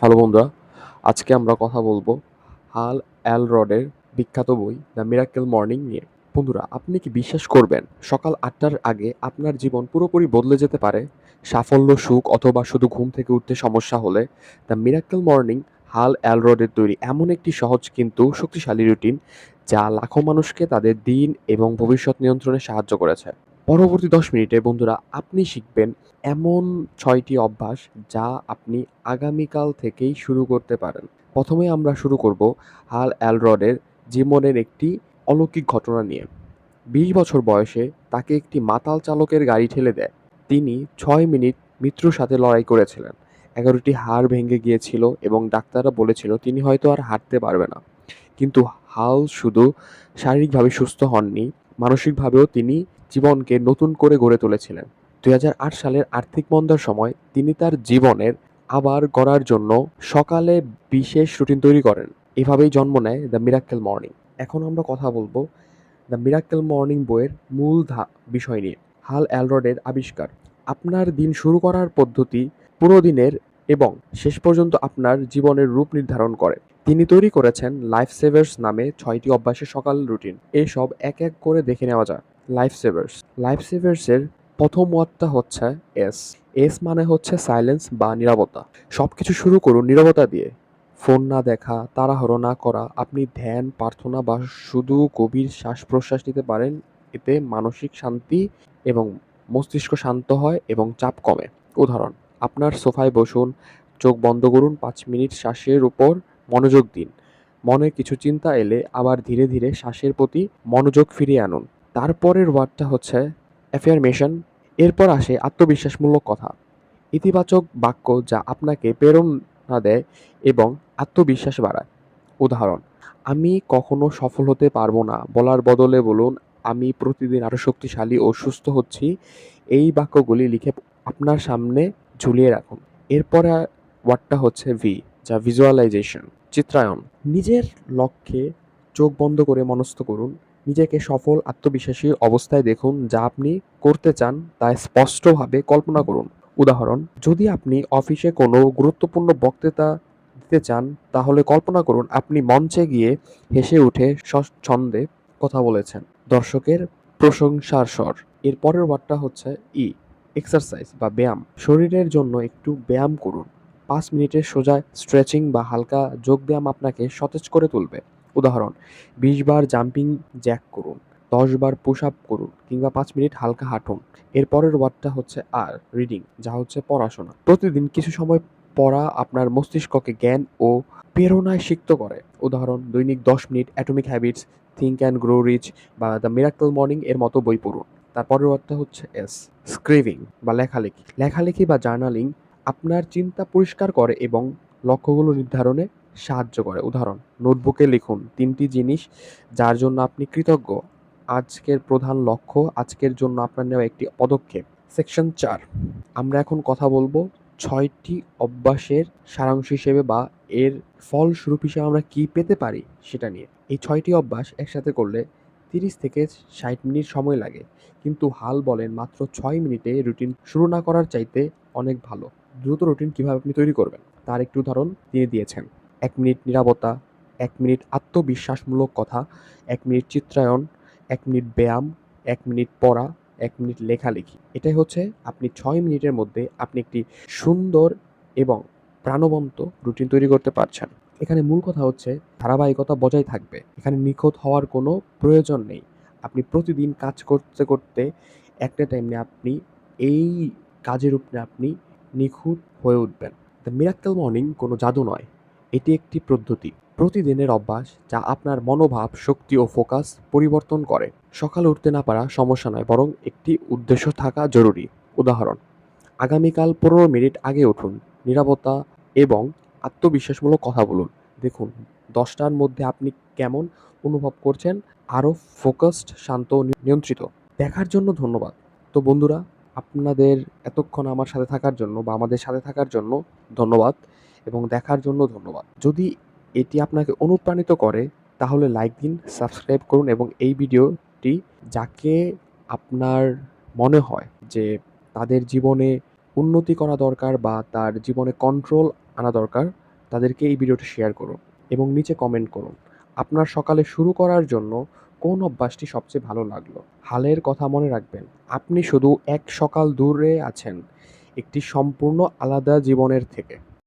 Hello বন্ধুরা, আজকে আমরা কথা বলবো হাল এলরডের বিখ্যাত বই দ্য মিরাকেল মর্নিং নিয়ে। বন্ধুরা, আপনি কি বিশ্বাস করবেন সকাল ৮টার আগে আপনার জীবন পুরোপুরি বদলে যেতে পারে? সাফল্য, সুখ অথবা শুধু ঘুম থেকে উঠতে সমস্যা হলে দ্য মিরাকেল মর্নিং হাল এলরডের তৈরি এমন একটি সহজ কিন্তু শক্তিশালী রুটিন যা লাখো মানুষকে তাদের দিন এবং ভবিষ্যৎ নিয়ন্ত্রণে সাহায্য করেছে। পরবর্তী ১০ মিনিটে বন্ধুরা আপনি শিখবেন এমন ৬টি অভ্যাস যা আপনি আগামীকাল থেকেই শুরু করতে পারেন। প্রথমে আমরা শুরু করব হাল এলরডের জীবনের একটি অলৌকিক ঘটনা নিয়ে। ২০ বছর বয়সে তাকে একটি মাতাল চালকের গাড়ি ঠেলে দেয়। তিনি ৬ মিনিট মৃত্যুর সাথে লড়াই করেছিলেন। ১১টি হাড় ভেঙে গিয়েছিল এবং ডাক্তাররা বলেছিল তিনি হয়তো আর হাঁটতে পারবে না। কিন্তু হাল শুধু শারীরিকভাবে সুস্থ হননি, মানসিকভাবেও তিনি জীবনকে নতুন করে গড়ে তুলেছিলেন। ২০০৮ সালের আর্থিক মন্দার সময় তিনি তার জীবনের আবার গড়ার জন্য সকালে বিশেষ রুটিন তৈরি করেন। এভাবেই জন্ম নেয় দ্য মিরাক্কেল মর্নিং। এখন আমরা কথা বলবো দ্য মিরাক্কেল মর্নিং বইয়ের মূল বিষয় নিয়ে। হাল এলরডের আবিষ্কার আপনার দিন শুরু করার পদ্ধতি পুরো দিনের এবং শেষ পর্যন্ত আপনার জীবনের রূপ নির্ধারণ করে। তিনি তৈরি করেছেন লাইফ সেভার্স নামে ৬টি অভ্যাসের সকাল রুটিন। এসব এক এক করে দেখে নেওয়া যায়। লাইফ সেভার্স। লাইফ সেভার্সের প্রথম ওয়ার্ডটা হচ্ছে এস। এস মানে হচ্ছে সাইলেন্স বা নীরবতা। সবকিছু শুরু করুন নীরবতা দিয়ে। ফোন না দেখা, তাড়াহুড়ো না করা, আপনি ধ্যান, প্রার্থনা বা শুধু গভীর শ্বাস-প্রশ্বাস নিতে পারেন। এতে মানসিক শান্তি এবং মস্তিষ্ক শান্ত হয় এবং চাপ কমে। উদাহরণ, আপনার সোফায় বসুন, চোখ বন্ধ করুন, ৫ মিনিট শ্বাসের উপর মনোযোগ দিন। মনে কিছু চিন্তা এলে আবার ধীরে ধীরে শ্বাসের প্রতি মনোযোগ ফিরিয়ে আনুন। তারপরের ওয়ার্ডটা হচ্ছে অ্যাফার্মেশন। এরপর আসে আত্মবিশ্বাসমূলক কথা। ইতিবাচক বাক্য যা আপনাকে প্রেরণা দেয় এবং আত্মবিশ্বাস বাড়ায়। উদাহরণ, আমি কখনো সফল হতে পারবো না বলার বদলে বলুন, আমি প্রতিদিন আরো শক্তিশালী ও সুস্থ হচ্ছি। এই বাক্যগুলি লিখে আপনার সামনে ঝুলিয়ে রাখুন। এরপরে ওয়ার্ডটা হচ্ছে ভি, যা ভিজুয়ালাইজেশন, চিত্রায়ন। নিজের লক্ষ্যে চোখ বন্ধ করে মনস্থ করুন। নিজেকে সফল, আত্মবিশ্বাসী অবস্থায় দেখুন। যা আপনি করতে চান তা স্পষ্টভাবে কল্পনা করুন। উদাহরণ, যদি আপনি অফিসে কোনো গুরুত্বপূর্ণ বক্তৃতা দিতে চান, তাহলে কল্পনা করুন আপনি মঞ্চে গিয়ে হেসে উঠে স্বচ্ছন্দে কথা বলেছেন। দর্শকের প্রশংসার স্বর। এর পরের ওয়ার্ডটা হচ্ছে ই, এক্সারসাইজ বা ব্যায়াম। শরীরের জন্য একটু ব্যায়াম করুন। ৫ মিনিটের সোজা স্ট্রেচিং বা হালকা যোগব্যায়াম আপনাকে সতেজ করে তুলবে। উদাহরণ, ২০ বার জাম্পিং জ্যাক করুন, ১০ বার পুশ আপ করুন কিংবা ৫ মিনিট হালকা হাঁটুন। এর পরের ওয়ার্ডটা হচ্ছে আর, রিডিং, যা হচ্ছে পড়াশোনা। প্রতিদিন কিছু সময় পড়া আপনার মস্তিষ্ককে জ্ঞান ও প্রেরণায় সিক্ত করে। উদাহরণ, দৈনিক ১০ minute atomic habits, think and grow rich বা দ্য মিরাকল মর্নিং এর মতো বই পড়ুন। তারপরের ওয়ার্ডটা হচ্ছে এস, স্ক্রিভিং বা লেখালেখি। লেখালেখি বা জার্নালিং আপনার চিন্তা পরিষ্কার করে এবং লক্ষ্যগুলো নির্ধারণে সাহায্য করে। উদাহরণ, নোটবুকে লিখুন ৩টি জিনিস যার জন্য আপনি কৃতজ্ঞ। আজকের প্রধান লক্ষ্য, আজকের জন্য আপনার নেওয়া একটি পদক্ষেপ। সেকশন ৪, আমরা এখন কথা বলবো ৬টি অভ্যাসের সারাংশ হিসেবে বা এর ফলস্বরূপ হিসেবে আমরা কি পেতে পারি সেটা নিয়ে। এই ৬টি অভ্যাস একসাথে করলে ৩০ থেকে ৬০ মিনিট সময় লাগে। কিন্তু হাল বলেন মাত্র ৬ মিনিটে রুটিন শুরু না করার চাইতে অনেক ভালো। দ্রুত রুটিন কিভাবে আপনি তৈরি করবেন তার একটি উদাহরণ তিনি দিয়েছেন। ১ মিনিট নীরবতা, ১ মিনিট আত্মবিশ্বাসমূলক কথা, ১ মিনিট চিত্রায়ন, ১ মিনিট ব্যায়াম, ১ মিনিট পড়া, ১ মিনিট লেখালেখি। এটাই হচ্ছে আপনি ৬ মিনিটের মধ্যে আপনি একটি সুন্দর এবং প্রাণবন্ত রুটিন তৈরি করতে পারছেন। এখানে মূল কথা হচ্ছে ধারাবাহিকতা বজায় থাকবে। এখানে নিখুঁত হওয়ার কোনো প্রয়োজন নেই। আপনি প্রতিদিন কাজ করতে করতে একটা টাইমে আপনি এই কাজের উপরে আপনি নিখুঁত হয়ে উঠবেন। দ্য মিরাক্কেল মর্নিং কোনো জাদু নয়, এটি একটি পদ্ধতি, প্রতিদিনের অভ্যাস যা আপনার মনোভাব, শক্তি ও ফোকাস পরিবর্তন করে। সকালে উঠতে না পারা সমস্যা নয়, বরং একটি উদ্দেশ্য থাকা জরুরি। উদাহরণ, আগামীকাল ১৫ মিনিট আগে উঠুন, নীরবতা এবং আত্মবিশ্বাসমূলক কথা বলুন। দেখুন ১০টার মধ্যে আপনি কেমন অনুভব করছেন, আরও ফোকাসড, শান্ত ও নিয়ন্ত্রিত। দেখার জন্য ধন্যবাদ। তো বন্ধুরা, আপনাদের এতক্ষণ আমার সাথে থাকার জন্য বা আমাদের সাথে থাকার জন্য ধন্যবাদ এবং দেখার জন্য ধন্যবাদ। যদি এটি আপনাকে অনুপ্রাণিত করে তাহলে লাইক দিন, সাবস্ক্রাইব করুন এবং এই ভিডিওটি যাকে আপনার মনে হয় যে তাদের জীবনে উন্নতি করা দরকার বা তার জীবনে কন্ট্রোল আনা দরকার, তাদেরকে এই ভিডিওটা শেয়ার করুন এবং নিচে কমেন্ট করুন। আপনার সকালে শুরু করার জন্য কোন অভ্যাসটি সবচেয়ে ভালো লাগলো? হালের কথা মনে রাখবেন, আপনি শুধু এক সকাল দূরে আছেন একটি সম্পূর্ণ আলাদা জীবনের থেকে।